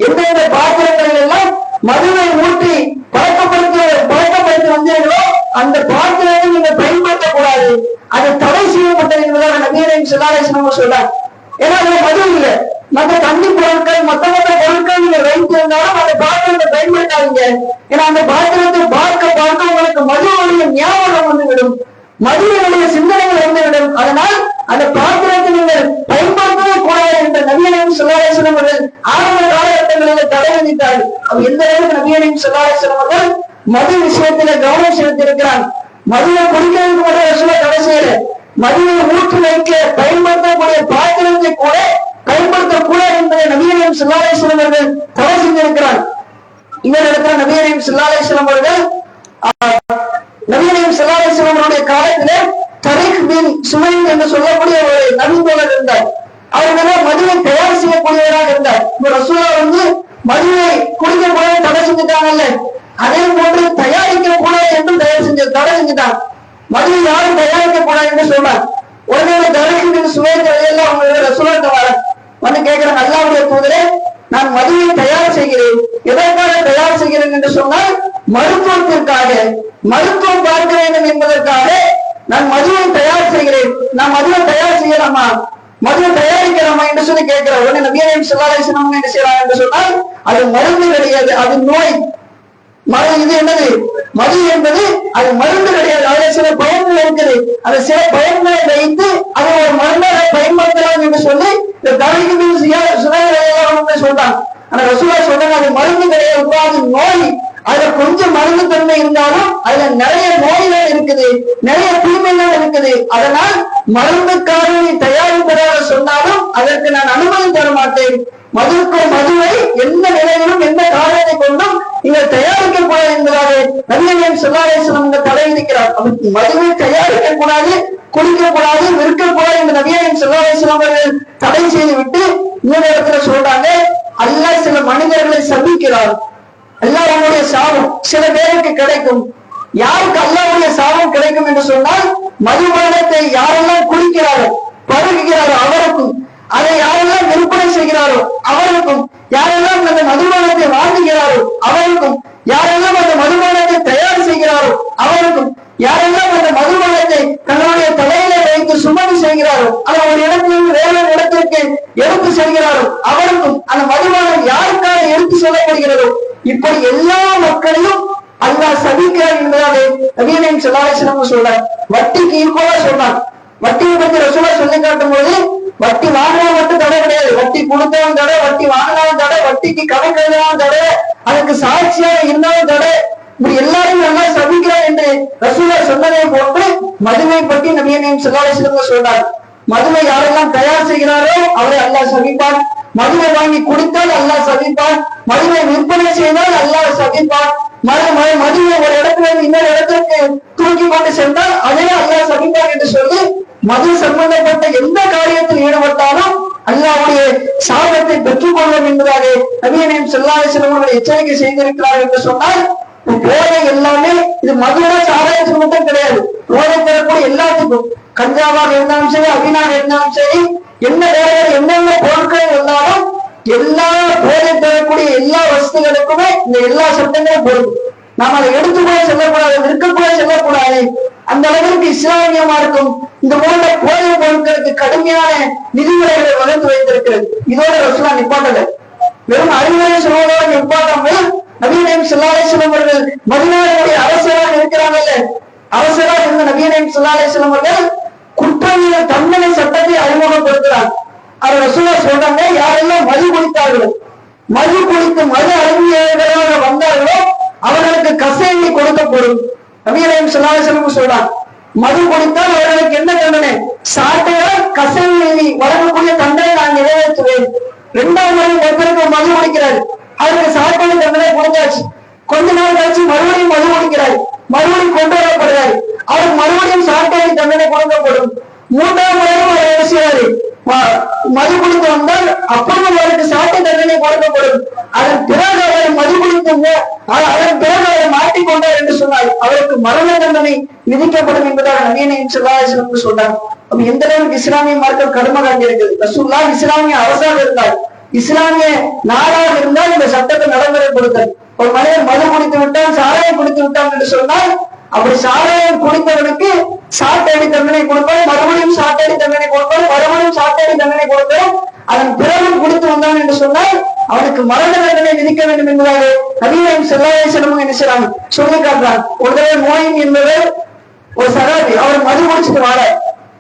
எந்தெந்த பாத்திரங்கள் எல்லாம் மதுவை ஊற்றி பழக்கப்படுத்தி வந்தீர்களோ அந்த பாத்திரத்தை நீங்க பயன்படுத்தக்கூடாது, அது தடை செய்யப்பட்டது என்பதாக நபியே நாயகம் ஸல்லல்லாஹு அலைஹி வஸல்லம் சொல்றாங்க. ஏன்னா அதுல மது இல்லை, மற்ற தண்ணி பொருட்கள் மற்ற பொருட்கள் நீங்க வைத்திருந்தாலும் அந்த பாத்திரத்தை பயன்படுத்தாதீங்க. ஏன்னா அந்த பாத்திரத்தை பார்க்க உங்களுக்கு மதுவுடைய ஞாபகம் வந்துவிடும், மதுவினுடைய சிந்தனைகள் வந்துவிடும். அதனால் அந்த பாத்திரத்தை நீங்கள் பயன்படுத்தவே கூடாது என்ற நபியே நாயகம் ஸல்லல்லாஹு அலைஹி வஸல்லம் அவர்கள் ஆரம்ப காலகட்டங்களில் தடை விதித்தார்கள். அவர் எந்த அளவுக்கு நபியே நாயகம் ஸல்லல்லாஹு அலைஹி வஸல்லம் அவர்கள் மது விஷயத்தில கவனம் செலுத்தியிருக்கிறார். மதுவை குடிக்கிறதுக்கு மட்டும் ரசூலா தடை செய்யல, மதுவை ஊற்றி வைக்க பயன்படுத்தக்கூடிய பாத்திரத்தை கூட பயன்படுத்தக்கூடாது என்பதை நபியே நாயகம் ஸல்லல்லாஹு அலைஹி வஸல்லம் அவர்கள் தடை செஞ்சிருக்கிறார். இன்னொரு இடத்துல நபியே நாயகம் ஸல்லல்லாஹு அலைஹி வஸல்லம் அவர்கள் நபியே நாயகம் ஸல்லல்லாஹு அலைஹி வஸல்லம் அவருடைய காலத்திலே தரீக் பின் சுமைன் என்று சொல்லக்கூடிய ஒரு நபி தோழர் இருந்தார். அவர்கள் மதுவை தயார் செய்யக்கூடியவராக இருந்தார். இப்ப ரசூலா மதுவை குடிக்க கூடாது தடை செஞ்சுட்டாங்கல்ல, அதே போன்று தயாரிக்க கூடாது என்றும் தடை செஞ்சுட்டாங்க. மதுவை யாரும் தயாரிக்க கூடாது என்று சொன்னார். உடனே தரீக் பின் சுமைன் எல்லாம் அவங்க ரசூலாட்ட வர வந்து கேட்கிறாங்க, அல்லாஹ்வுடைய தூதரே, நான் மதுவை தயார் செய்கிறேன். எதற்காக தயார் செய்கிறேன் என்று சொன்னால் மருத்துவத்திற்காக, மருத்துவம் பார்க்க வேண்டும் என்பதற்காக நான் மதுவை தயார் செய்கிறேன். நான் மதுவை தயார் செய்யலாமா, மதுவை தயாரிக்கலாமா என்று சொல்லி கேட்கிறார். உடனே நபி ஸல்லல்லாஹு அலைஹி வஸல்லம் என்ன செய்யலாம் என்று சொன்னால் அது மருந்து கிடையாது, அது நோய். இது என்னது? மது என்பது அது மருந்து கிடையாது. அதுல சில பயன்கள் இருக்குது. அது சில பயன்களை வைத்து அதை ஒரு மருந்தாக பயன்படுத்தலாம் என்று சொல்லி இந்த தலைக்கு சுனாய் சொல்றாங்க. ஆனா ரசூலுல்லாஹ் சொல்றாங்க அது மருந்து கிடையாது, அது நோய். அதுல கொஞ்சம் மருந்து தன்மை இருந்தாலும் அதுல நிறைய நோய்கள் இருக்குது, நிறைய தீமைகள் இருக்குது. அதனால் மருந்துக்காரனை தயாரிப்பதாக சொன்னாலும் அதற்கு நான் அனுமதி தர மாட்டேன். மதுவை எந்த நிலையிலும் எந்த காரணத்தை கொண்டும் நீங்கள் தயாரிக்க கூடாது என்பதாக நபி ஸல்லல்லாஹு அலைஹி வஸல்லம் தடை விதிக்கிறார். மதுவை தயாரிக்க கூடாது, குடிக்க கூடாது, விற்க கூடாது என்று நபி ஸல்லல்லாஹு அலைஹி வஸல்லம் அவர்கள் தடை செய்து விட்டு இன்னொரு இடத்துல சொல்றாங்க, அல்லாஹ் சில மனிதர்களை சபிக்கிறார். அல்லாஹ்வுடைய சாபம் சில பேருக்கு கிடைக்கும். யாருக்கு அல்லாஹ்வுடைய சாபம் கிடைக்கும் என்று சொன்னால் மதுபானத்தை யாரெல்லாம் குடிக்கிறாரோ பருகுகிறாரோ அவருக்கும், அதை யாரெல்லாம் விற்பனை செய்கிறாரோ அவருக்கும், யாரெல்லாம் அந்த மதுபானத்தை வாங்குகிறாரோ அவருக்கும், யாரெல்லாம் அந்த மதுபானத்தை தயார் செய்கிறாரோ அவருக்கும், யாரெல்லாம் அந்த மதுபானத்தை தன்னுடைய தலையில வைத்து சுமதி செய்கிறாரோ, அதை ஒரு இடத்திலிருந்து வேற இடத்திற்கு எடுத்து செல்கிறாரோ அவருக்கும், அந்த மதுபானம் யாருக்காக எடுத்து செல்லப்படுகிறதோ, இப்படி எல்லா மக்களையும் அல்லாஹ் சபிக்கிறார் என்பதாக நபி ஸல்லல்லாஹு அலைஹி வஸல்லம் சொல்றார். வட்டிக்கு ஈக்குவலா சொன்னார். வட்டியை பற்றி ரசூலுல்லாஹ் சொல்லி காட்டும் போது வட்டி வாங்கினா மட்டும் தடை கிடையாது, வட்டி கொடுத்தவன் தடை, வட்டி வாங்கினாலும் தடை, வட்டிக்கு கணக்கு எழுதினாலும் தடை, அதுக்கு சாட்சியாக இருந்தாலும் தடை. இப்படி எல்லாரும் நல்லா சபிக்கிறார் என்று ரசூலுல்லாஹ் சொன்னதை போன்று மதுவை பற்றி நபி ஸல்லல்லாஹு அலைஹி வஸல்லம் சொல்றார். மதுவை யாரெல்லாம் தயார் செய்கிறாரோ அவரை அல்லாஹ் சபிப்பான். மதுவை வாங்கி குடித்தால் அல்லாஹ் சபிப்பான். மதுவை விற்பனை செய்தால் அல்லாஹ் சபிப்பான். மதுவை ஒரு இடத்துல இன்னொரு இடத்திற்கு தூக்கி கொண்டு சென்றால் அதே அல்லாஹ் சபிப்பான் என்று சொல்லி மது சம்பந்தப்பட்ட எந்த காரியத்தில் ஈடுபட்டாலும் அல்லாஹ்வுடைய சாபத்தை பெற்றுக் கொள்ளும் என்பதாக நபி ஸல்லல்லாஹு அலைஹி வஸல்லம் அவர்கள் எச்சரிக்கை செய்திருக்கிறார் என்று சொன்னால் போதை எல்லாமே இது மதுரை சாராயத்துக்கு மட்டும் கிடையாது, போதை தரக்கூடிய எல்லாத்துக்கும், கஞ்சாவாக இருந்தாலும் சரி, அபினாக இருந்தாலும் சரி, என்ன வேற என்னென்ன பொருட்கள் இருந்தாலும் எல்லா போதை தரக்கூடிய எல்லா வசதிகளுக்குமே இந்த எல்லா சட்டங்களும் பொருள். நாம் அதை எடுத்துக்கூட செல்லக்கூடாது, விற்கக்கூட செல்லக்கூடாது. அந்த அளவிற்கு இஸ்லாமியமா இருக்கும் இந்த போன்ற போதை பொருட்களுக்கு கடுமையான விதிமுறைகளை வகுத்து வைத்திருக்கிறது. இதோட ரசூலுல்லாஹ் நிப்பாட்டல, வெறும் அறிவுரை சொல்வதோடு நிப்பாட்டாமல் நபி ஸல்லல்லாஹு அலைஹி வஸல்லம் அவர்கள் மதீனாவுடைய அரசராக இருக்கிறாங்கல்ல, அரசராக இருந்த நபி ஸல்லல்லாஹு அலைஹி வஸல்லம் அவர்கள் குற்றவியல் தண்டனை சட்டத்தை அறிமுகப்படுத்துறாங்க. அது ரசூலுல்லாஹ் சொல்றாங்க, யாரெல்லாம் மது குடித்தார்களோ, மது குடித்து மது அருந்தியவர்களாக வந்தார்களோ அவர்களுக்கு கசையை கொடுக்கப்படும். நபி ஸல்லல்லாஹு அலைஹி வஸல்லம் சொல்றாங்க, மது குடித்தால் அவர்களுக்கு என்ன தண்டனை? சாட்டையால் கசையை வழங்கக்கூடிய தண்டனை நான் நிறைவேற்றுவேன். இரண்டாம் முறை ஒருத்தருக்கு மது குடிக்கிறார், அவருக்கு சாட்டை தண்டனை கொடுத்தாச்சு. கொஞ்ச நாள் கழிச்சு மறுபடியும் மது குடிக்கிறார், மறுபடியும் கொண்டு வரப்படுறாரு, அவருக்கு மறுபடியும் சாட்டை தண்டனை கொடுக்கப்படும். மூன்றாம் முறையும் அவர் என்ன செய்வாரு? மது குடித்து வந்தால் அப்பொழுது அவருக்கு சாட்டை தண்டனை கொடுக்கப்படும். அதன் பிறகு அவர் மது குடித்து அதன் பிறகு அவரை மாட்டிக்கொண்டார் என்று சொன்னார் அவருக்கு மரண தண்டனை விதிக்கப்படும் என்பதாக நபி ஸல்லல்லாஹு அலைஹி வஸல்லம் சொன்னார். அப்ப எந்த அளவுக்கு இஸ்லாமிய மார்க்கம் கடுமை காட்டியிருக்கிறது. ரசூலுல்லாஹ் இஸ்லாமிய அரசாக இருந்தார், இஸ்லாமிய நாடாக இருந்தால் இந்த சட்டத்தை நடைமுறைப்படுத்தல். ஒரு மனிதன் மது குடித்து விட்டான், சாராயம் குடித்து விட்டான் என்று சொன்னால் அப்படி சாராயம் குடித்தவனுக்கு சாட்டடி தண்டனை கொடுப்பார், மறுபடியும் சாட்டடி தண்டனை கொடுப்பார், மறுபடியும் சாட்டடி தண்டனை கொடுப்பார். அதன் பிறகும் குடித்து வந்தான் என்று சொன்னால் அவனுக்கு மரண தண்டனை விதிக்க வேண்டும் என்பதாக நபி ஸல்லல்லாஹு அலைஹி வஸல்லம் என்ன செய்றாங்க சொல்லி காட்டுறாங்க. ஒரு தடவை நோயின் என்பவர் ஒரு சகாபி அவர் மது குடிச்சிட்டு வாழ,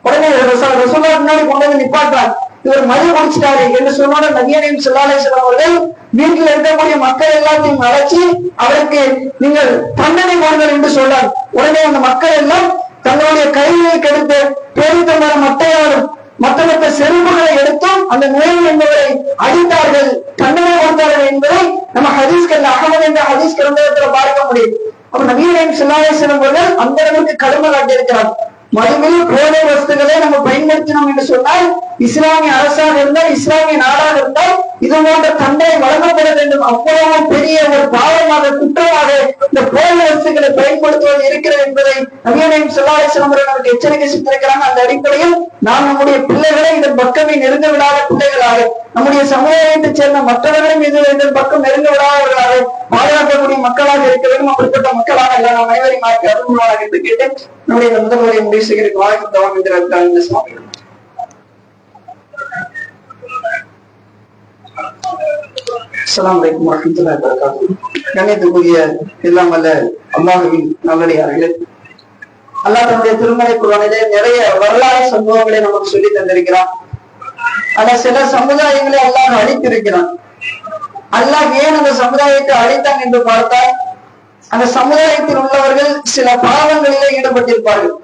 உடனே ரசூலுல்லாஹ் முன்னாடி கொண்டு வந்து நிப்பாட்டுறாங்க. இவர் மது குடிச்சிட்டாரு என்று சொன்னோட நபி ஸல்லல்லாஹு அலைஹி வஸல்லம் அவர்கள் வீட்டில் இருக்கக்கூடிய மக்கள் எல்லாத்தையும் அழைச்சி அவருக்கு நீங்கள் தண்டனை கொடுங்கள் என்று சொல்றார். உடனே அந்த மக்கள் எல்லாம் தங்களுடைய கையை கெடுத்து பேரித்தமான மட்டையாலும் மற்ற செருப்புகளை எடுத்தும் அந்த நோய் என்பவரை அடித்தார்கள், தண்டனை கொடுத்தார்கள் என்பதை நம்ம ஹதீஸ்கள் அகமது என்ற ஹதீஸ் கிரந்தத்தில் பார்க்க முடியும். அப்ப நபி ஸல்லல்லாஹு அலைஹி வஸல்லம் அவர்கள் அந்த அளவுக்கு கடுமை காட்டியிருக்கிறார். மதுவில் போதை வஸ்துகளை நம்ம பயன்படுத்தினோம் என்று சொன்னால் இஸ்லாமிய அரசாக இருந்தால், இஸ்லாமிய நாடாக இருந்தால் இது போன்ற தண்டனை வழங்கப்பட வேண்டும். அவ்வளவு பெரிய ஒரு பாவமாக குற்றமாக இந்த போலி வஸ்துக்களை பயன்படுத்துவது இருக்கிறது என்பதை நபிகள் ஸல்லல்லாஹு அலைஹி வஸல்லம் நமக்கு எச்சரிக்கை செய்திருக்கிறாங்க. அந்த அடிப்படையில் நாம் நம்முடைய பிள்ளைகளை இதன் பக்கமே நெருங்க விடாத பிள்ளைகளாக, நம்முடைய சமுதாயத்தைச் சேர்ந்த மற்றவர்களும் இதன் பக்கம் நெருங்க விடாதவர்களாக பாதுகாக்கக்கூடிய மக்களாக இருக்க வேண்டும். அப்படிப்பட்ட மக்களாக எல்லாம் நாம் அனைவரையும் அருள்வாக என்று கேட்டு நம்முடைய முதல்வரை முடிவு செய்கிறதுக்கு வாழ்க்கை இந்த சுவாமி. அஸ்ஸலாமு அலைக்கும் வரஹ்மத்துல்லாஹி வபரகாத்துஹு. கண்ணியத்துக்குரிய எல்லாம் வல்ல அல்லாஹ்வின் நல்லடியார்களே, அல்லாஹ் தன்னுடைய திருமறை குர்ஆனிலே நிறைய வரலாறு சம்பவங்களை நமக்கு சொல்லி தந்திருக்கிறான். ஆனா சில சமுதாயங்களை அல்லாஹ் அழித்திருக்கிறான். அல்லாஹ் ஏன் அந்த சமுதாயத்தை அழித்தான் என்று பார்த்தால், அந்த சமுதாயத்தில் உள்ளவர்கள் சில பாவங்களிலே ஈடுபட்டிருப்பார்கள்.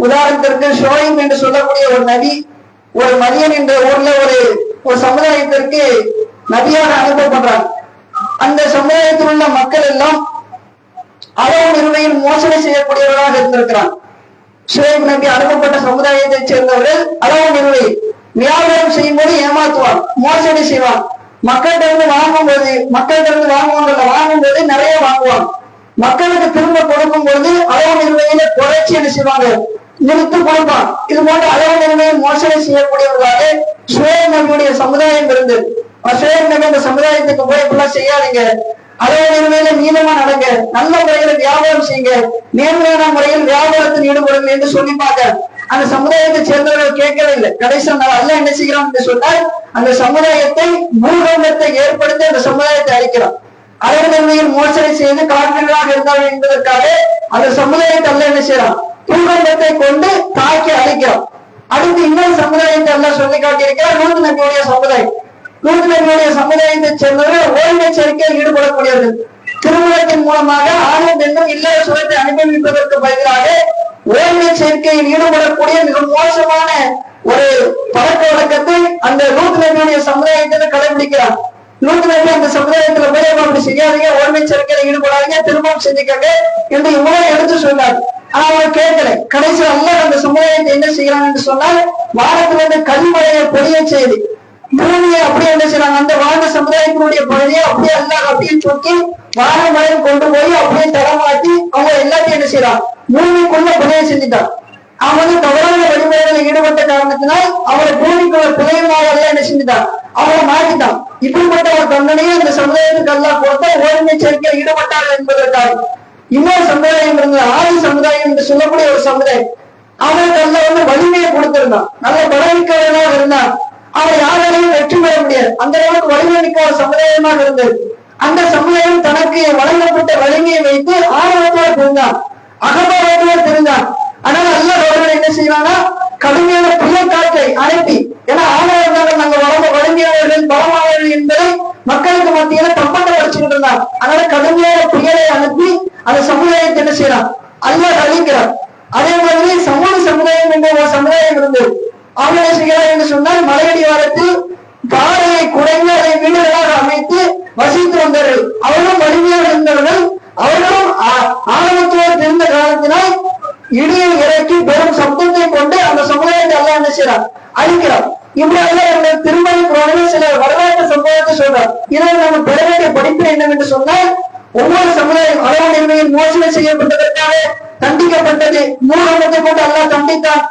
உதாரணத்திற்கு ஷோயிம் என்று சொல்லக்கூடிய ஒரு நபி ஒரு மதியன் என்ற ஊர்ல ஒரு சமுதாயத்திற்கு நபியாக அனுப்பப்படுறாங்க. அந்த சமுதாயத்தில் உள்ள மக்கள் எல்லாம் அளவு நிறுவையில் மோசடி செய்யக்கூடியவர்களாக இருந்திருக்கிறான். ஷுவைப் நபி அனுப்பப்பட்ட சமுதாயத்தை சேர்ந்தவர்கள் அளவு நிறுவையில் வியாபாரம் செய்யும் போது ஏமாத்துவான், மோசடி செய்வான். மக்கள்கிட்ட இருந்து வாங்கும் போது நிறைய வாங்குவான். மக்களுக்கு திரும்ப கொடுக்கும் பொழுது அளவு நிறுவையில குறைச்சி என்ன செய்வாங்க, நிறுத்து கொடுப்பான். இது போன்ற அளவு நிறுவையில் மோசடி செய்யக்கூடியவர்களாக ஷுவைப் நபியுடைய சமுதாயம் இருந்தது. ஷுவைப் நபி அந்த சமுதாயத்துக்கு போய் இப்பெல்லாம் செய்யாதீங்க, அளவு நிறுவையில மீதமா நடங்க, நல்ல முறையில வியாபாரம் செய்யுங்க, நேர்மையான முறையில் வியாபாரத்தில் ஈடுபடுங்க என்று சொல்லிப்பாங்க. அந்த சமுதாயத்தை சேர்ந்தவர்கள் கேட்கவே இல்லை. கடைசி அல்லாஹ் என்ன செய்கிறான் என்று சொன்னால், அந்த சமுதாயத்தை பூகம்பத்தை ஏற்படுத்தி அந்த சமுதாயத்தை அழிக்கிறான். அளவு நிறுவையில் மோசடி செய்து காப்பீடாக இருந்தார்கள் என்பதற்காக அந்த சமுதாயத்தை அல்லாஹ் என்ன செய்யறான், பூகம்பத்தை கொண்டு தாக்கி அழிக்கிறான். அடுத்து இன்னொரு சமுதாயத்தை அல்லாஹ் சொல்லி காட்டியிருக்கிறார், லூத் நபியுடைய சமுதாயம். லூத் நபியுடைய சமுதாயத்தை சேர்ந்தவர்கள் ஓய்வு சேர்க்கையில் ஈடுபடக்கூடியவர்கள். திருமணத்தின் மூலமாக ஆணும் பெண்ணும் இல்லற சுகத்தை அனுபவிப்பதற்கு பதிலாக ஓய்வு சேர்க்கையில் ஈடுபடக்கூடிய மிக மோசமான ஒரு பழக்க வழக்கத்தை அந்த லூத் நபியுடைய சமுதாயத்தில் கடைபிடிக்கிறார். லூத் நபி அந்த சமுதாயத்துல போய் அப்படி செய்யாதீங்க, ஓய்வு சேர்க்கையில ஈடுபடாதீங்க, திருமணம் செஞ்சுக்கங்க என்று இவ்வளவு எடுத்து சொன்னார். ஆனா அவன் கேட்கல. கடைசி அல்லாஹ் அந்த சமுதாயத்தை என்ன செய்யறாங்க என்று சொன்னால், வானத்திலிருந்து கல்மழையை பொழிய செய்து பூமியை அப்படியே என்ன செய்யறாங்க, அந்த வாழ்ந்த சமுதாயத்தினுடைய பகுதியை அப்படியே அல்லாஹ் அப்படியே தூக்கி வானமழையில் கொண்டு போய் அப்படியே தரமாட்டி அவங்க எல்லாத்தையும் என்ன செய்யறான், பூமிக்குள்ள புதைய செஞ்சுட்டான். அவன் தவறான வழிமுறைகளில் ஈடுபட்ட காரணத்தினால் அவரை பூமிக்குள்ள புதையமாக எல்லாம் என்ன செஞ்சுட்டான், அவனை மாற்றிட்டான். இப்படிப்பட்ட ஒரு தண்டனையை அந்த சமுதாயத்துக்கு அல்லாஹ் கொடுத்தா ஓய்மை சேர்க்கையில் ஈடுபட்டார்கள் என்பதற்காக. இன்னொரு சமுதாயம் இருந்தது, ஆதி சமுதாயம் என்று சொல்லக்கூடிய ஒரு சமுதாயம். அவனுக்கு அல்லாஹ் வலிமையை கொடுத்திருந்தான், நல்ல பலமிக்கவர்களாக இருந்தான். அவன் யாராலையும் வெற்றி பெற முடியாது, அந்த அளவுக்கு வலிமை மிக்க ஒரு சமுதாயமாக இருந்தது. அந்த சமுதாயம் தனக்கு வழங்கப்பட்ட வலிமையை வைத்து ஆர்வத்தோடு தெரிந்தான், அகபாவத்தோடு தெரிந்தான். ஆனால் அல்லாஹ் அவர்கள் என்ன செய்வானா, கடுமையான புயற்காற்றை அனுப்பி, ஏன்னா ஆணவர்கள் நாங்கள் வலிமையாளர்கள் பலமானவர்கள் என்பதை மக்களுக்கு மத்தியில தப்பத்தை வச்சுக்கிட்டு இருந்தார். அதனால கடுமையான புயலை அனுப்பி அந்த சமுதாயத்தை என்ன செய்யறான், அல்லாஹ் அழிக்கிறான். அதே மாதிரி சமுதாயம் என்ற ஒரு சமுதாயம் இருந்தது. அவங்க என்ன செய்கிறார் என்று சொன்னால், மலையடிவாரத்தில் பாறையை குறைந்து அதை வீடுகளாக அமைத்து வசித்து வந்தார்கள். அவர்களும் வலிமையாக இருந்தவர்கள். அவர்களும் ஆணவத்தோடு தெரிந்த காரணத்தினால் இடியை இறக்கி பெரும் சப்தத்தை கொண்டு அந்த சமுதாயத்தை எல்லாம் என்ன செய்யறார், அழிக்கிறார். இப்படி திருமணி குரானில் சில வரலாற்று சம்பவத்தை சொல்றார். இதை நம்ம பெற வேண்டிய படிப்பு என்னவென்று சொன்னால், ஒவ்வொரு சமுதாயம் அளவு நிலைமையில் மோசடி செய்யப்பட்டதற்காக தண்டிக்கப்பட்டது. மூலத்தை கொண்டு அல்லாஹ் தண்டித்தான்.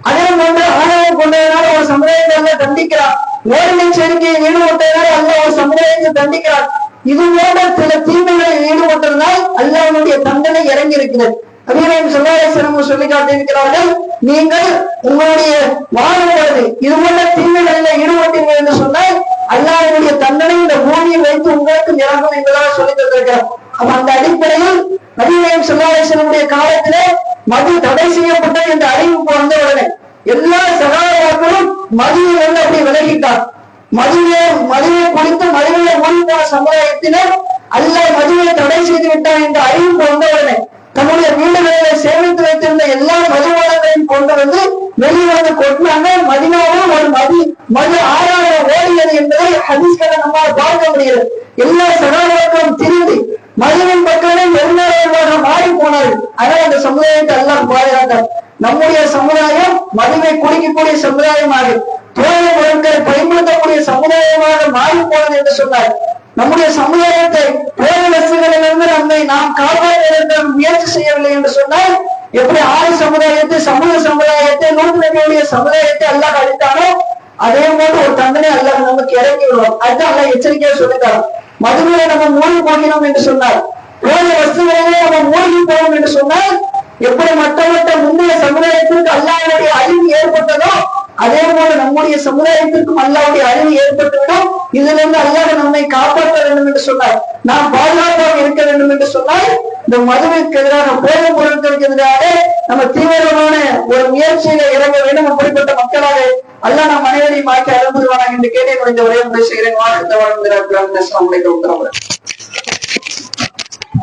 அதே போன்று ஆணவம் கொண்டதனால ஒரு சமுதாயத்தை எல்லாம் தண்டிக்கிறார். ஓரினை சேர்க்கையை ஈடுபட்டதனால அல்லாஹ் ஒரு சமுதாயத்தை தண்டிக்கிறார். இது போன்ற சில தீமைகளில் ஈடுபட்டதனால் அல்லாஹ்வுடைய தண்டனை இறங்கி இருக்கிறது. நபிகள் ஸல்லல்லாஹு அலைஹி வஸல்லம் சொல்லி காட்டியிருக்கிறார்கள், நீங்கள் உங்களுடைய வாழும்பொழுது இது போன்ற தீமைகளில் ஈடுபட்டீர்கள் என்று சொன்னால் அல்லாஹ்வுடைய தண்டனை இந்த பூமியை வைத்து உங்களுக்கு இறங்கும் என்பதாக சொல்லி தந்திருக்கிறார். அப்ப அந்த அடிப்படையில் நபிகள் ஸல்லல்லாஹு அலைஹி வஸல்லம் காலத்திலே மது தடை செய்யப்பட்டது என்ற அறிவிப்பு வந்த உடனே எல்லா சகாபாக்களும் மதுவிலிருந்து அப்படி விலகிட்டார். மதுவை குடித்து மதுவில ஓடி போன சமுதாயத்தினர் அல்லாஹ் மதுவை தடை செய்து விட்டார் என்ற அறிவிப்பு வந்த உடனே தன்னுடைய வீடுகளில சேமித்து வைத்திருந்த எல்லா மதுபானங்களையும் கொண்டு வந்து வெளியே வந்து கொட்டினாங்க. மதினாவும் ஒரு மது ஆறாக ஓடியது என்பதை ஹதீஸ்களை நம்மால் பார்க்க முடிகிறது. எல்லா சகாபாக்களும் திரும்பி மதுவின் பக்கமே நெருங்காக மாறி போனார்கள். அதனால் அந்த சமுதாயத்தை எல்லாம் பாதுகாத்தார். நம்முடைய சமுதாயம் மதுவை குடிக்கக்கூடிய சமுதாயமாக, போதை பொருட்களை பயன்படுத்தக்கூடிய சமுதாயம் சமுதாயமாக மாறி போனது என்று சொன்னார். நம்முடைய சமுதாயத்தை போதை வஸ்துகளிலிருந்து நாம் காப்பாற்ற முயற்சி செய்யவில்லை என்று சொன்னால், எப்படி ஆறு சமுதாயத்தை சமுதாயத்தை நூற்று நபியுடைய சமுதாயத்தை அல்லாஹ் அழித்தானோ அதே போன்று ஒரு தண்டனை அல்லாஹ் நமக்கு இறங்கி விடுவோம். அதுதான் அல்லாஹ் எச்சரிக்கையா சொல்லிட்டார். மதுவிலே நம்ம மூழ்கி போகிறோம் என்று சொன்னார், போதை வஸ்துகளிலே நம்ம மூழ்கி போவோம் என்று சொன்னால், எப்படி மற்ற முந்தைய சமுதாயத்திற்கு அல்லாஹ்வுடைய அழிவு ஏற்பட்டதோ அதே போல நம்முடைய சமுதாயத்திற்கும் அல்லாஹ்வுடைய அழிவு ஏற்பட்டுவிடும். இதிலிருந்து அல்லாஹ் நம்மை காப்பாற்ற வேண்டும் என்று சொன்னார். நாம் பாதுகாப்பாக இருக்க வேண்டும் என்று சொன்னால், இந்த மதுவிற்கு எதிராக போதை பொருட்களுக்கு எதிராக நம்ம தீவிரமான ஒரு முயற்சியில இறங்க வேண்டும். அப்படிப்பட்ட மக்களாக அல்லாஹ் நம் அனைவரையும் ஆக்கி அனுப்புவானாக என்று கேட்டு இந்த உரையை செய்கிறேன். வாழ்க்கை வாழ்ந்து உத்தரவு